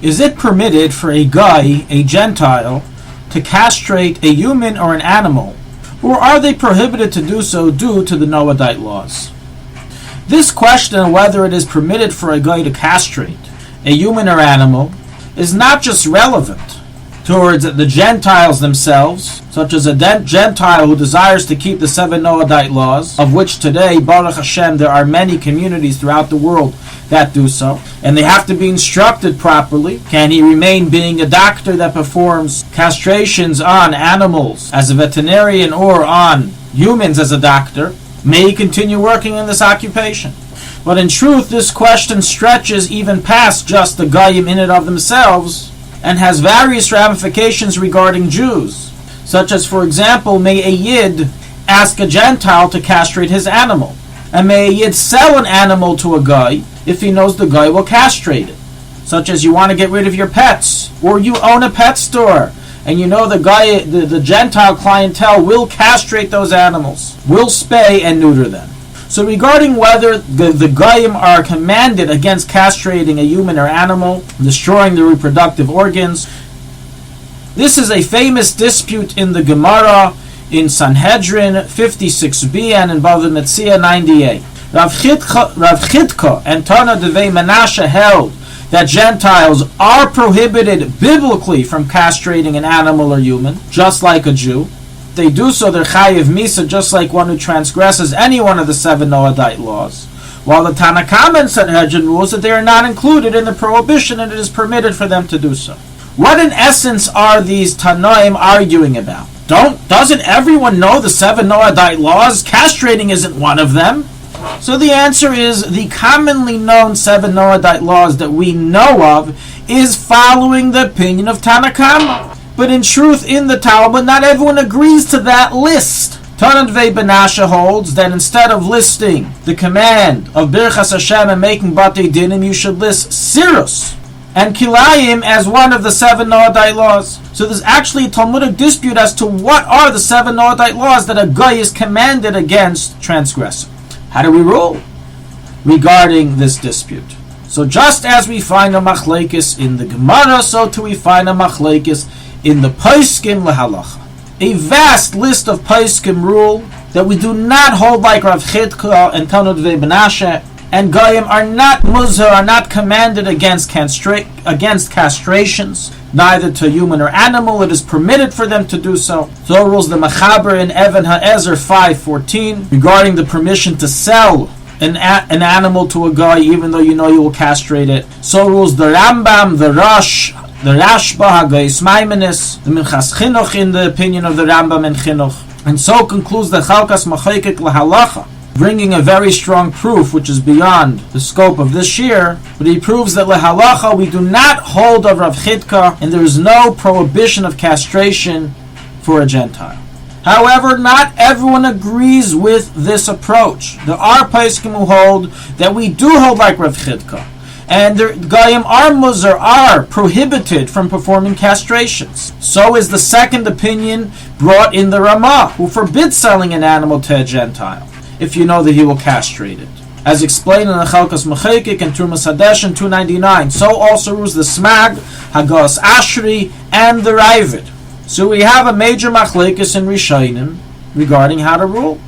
Is it permitted for a guy, a gentile, to castrate a human or an animal, or are they prohibited to do so due to the Noahide laws? This question of whether it is permitted for a guy to castrate a human or animal is not just relevant towards the Gentiles themselves, such as a Gentile who desires to keep the 7 Noahide laws, of which today, Baruch Hashem, there are many communities throughout the world that do so, and they have to be instructed properly. Can he remain being a doctor that performs castrations on animals as a veterinarian or on humans as a doctor? May he continue working in this occupation? But in truth, this question stretches even past just the Goyim in and of themselves, and has various ramifications regarding Jews, such as, for example, may a Yid ask a Gentile to castrate his animal, and may a Yid sell an animal to a guy if he knows the guy will castrate it, such as you want to get rid of your pets, or you own a pet store, and you know the Gentile clientele will castrate those animals, will spay and neuter them. So regarding whether the Goyim are commanded against castrating a human or animal, destroying the reproductive organs, this is a famous dispute in the Gemara in Sanhedrin 56b and in Bava Metzia 98. Rav Chidka and Tana Devei Menashe held that Gentiles are prohibited biblically from castrating an animal or human, just like a Jew. They do so, they're chayiv misa, just like one who transgresses any one of the 7 Noahide laws. While the Tanna Kama and Sanhedrin rules that they are not included in the prohibition and it is permitted for them to do so. What in essence are these Tanoim arguing about? Doesn't everyone know the 7 Noahide laws? Castrating isn't one of them. So the answer is the commonly known 7 Noahide laws that we know of is following the opinion of Tanna Kama. But in truth, in the Talmud, not everyone agrees to that list. Tana Devei Menashe holds that instead of listing the command of Birchas Hashem and making Batei Dinim, you should list Sirus and Kilayim as one of the 7 Noahide laws. So there's actually a Talmudic dispute as to what are the 7 Noahide laws that a guy is commanded against transgressing. How do we rule regarding this dispute? So just as we find a machlekes in the Gemara, so too we find a machlekes in the Poskim Lahalacha. A vast list of Poskim rule that we do not hold like Rav Chidka and Tana Devei Menashe, and Goyim are not muzar, are not commanded against castrations, neither to human or animal. It is permitted for them to do so. So rules the Mechaber in Even HaEzer 5:14 regarding the permission to sell an animal to a guy even though you know you will castrate it. So rules the Rambam, the Rashba, Hagais Maimonides, the Minchas Chinuch in the opinion of the Rambam and Chinuch. And so concludes the Chalkas Machaiket Lahalacha, bringing a very strong proof which is beyond the scope of this year, but he proves that Lahalacha we do not hold of Rav Chidka and there is no prohibition of castration for a Gentile. However, not everyone agrees with this approach. There are Poskim who hold that we do hold like Rav Chidka, and the Goyim are prohibited from performing castrations. So is the second opinion brought in the Ramah, who forbids selling an animal to a Gentile if you know that he will castrate it. As explained in the Chalkas Mechekik and Trumas Hadeshin 299, so also rules the Smag, Hagos Ashri, and the Ravid. So we have a major machlekes in Rishonim regarding how to rule.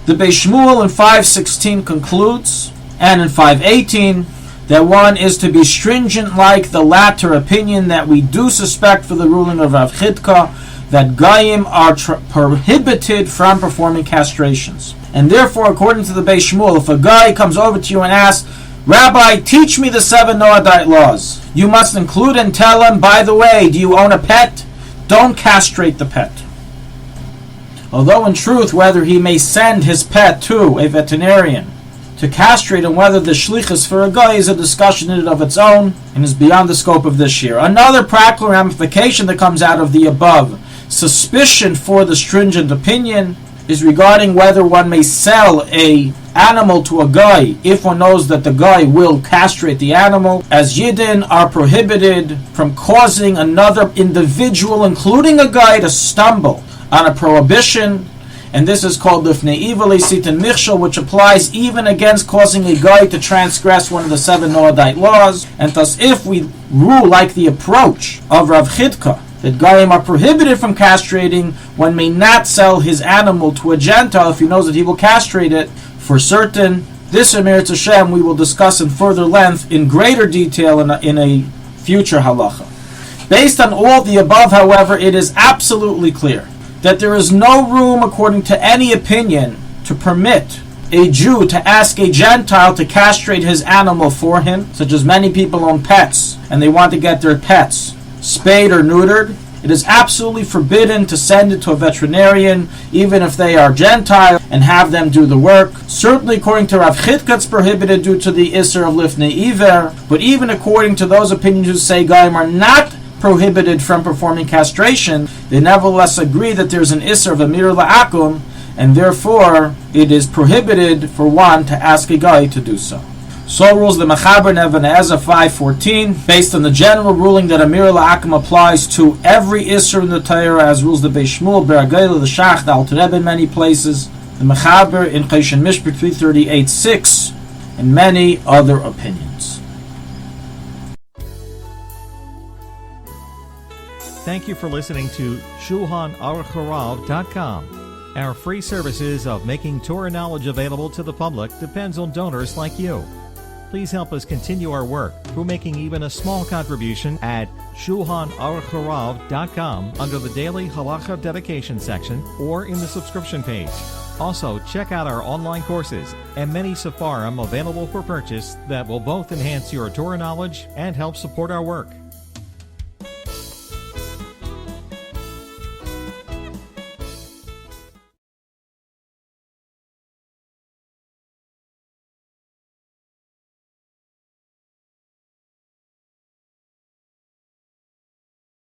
The Beis Shmuel in 5:16 concludes, and in 5:18, that one is to be stringent like the latter opinion that we do suspect for the ruling of Rav Chidka, that Goyim are prohibited from performing castrations. And therefore, according to the Beis Shmuel, if a guy comes over to you and asks, Rabbi, teach me the 7 Noahide laws, you must include and tell him, by the way, do you own a pet? Don't castrate the pet. Although in truth, whether he may send his pet to a veterinarian to castrate and whether the shlichus for a guy is a discussion in and of its own and is beyond the scope of this year. Another practical ramification that comes out of the above suspicion for the stringent opinion is regarding whether one may sell a animal to a guy if one knows that the guy will castrate the animal, as Yidden are prohibited from causing another individual, including a guy, to stumble on a prohibition And this is called lifnei ivali sitin michshol, which applies even against causing a guy to transgress one of the 7 Noahidite laws. And thus, if we rule like the approach of Rav Chidka, that Goyim are prohibited from castrating, one may not sell his animal to a Gentile if he knows that he will castrate it for certain. This Emirat Hashem we will discuss in further length in greater detail in a future halacha. Based on all the above, however, it is absolutely clear that there is no room, according to any opinion, to permit a Jew to ask a Gentile to castrate his animal for him, such as many people own pets and they want to get their pets spayed or neutered. It is absolutely forbidden to send it to a veterinarian, even if they are Gentile, and have them do the work. Certainly, according to Rav Chidka, it's prohibited due to the Isser of Lifnei Iver, but even according to those opinions who say Goyim are not prohibited from performing castration, they nevertheless agree that there's an Isser of Amir La'akum, and therefore it is prohibited for one to ask a guy to do so. So rules the Mechaber Nevan Ezra 5:14, based on the general ruling that Amir La'akum applies to every Isser in the Torah, as rules the Beis Shmuel, Beragayla, the Shach, the Alter Rebbe in many places, the Mechaber in Choshen Mishpat 338:6, and many other opinions. Thank you for listening to Shulchanaruchharav.com. Our free services of making Torah knowledge available to the public depends on donors like you. Please help us continue our work through making even a small contribution at Shulchanaruchharav.com under the Daily Halacha Dedication section or in the subscription page. Also, check out our online courses and many sefarim available for purchase that will both enhance your Torah knowledge and help support our work.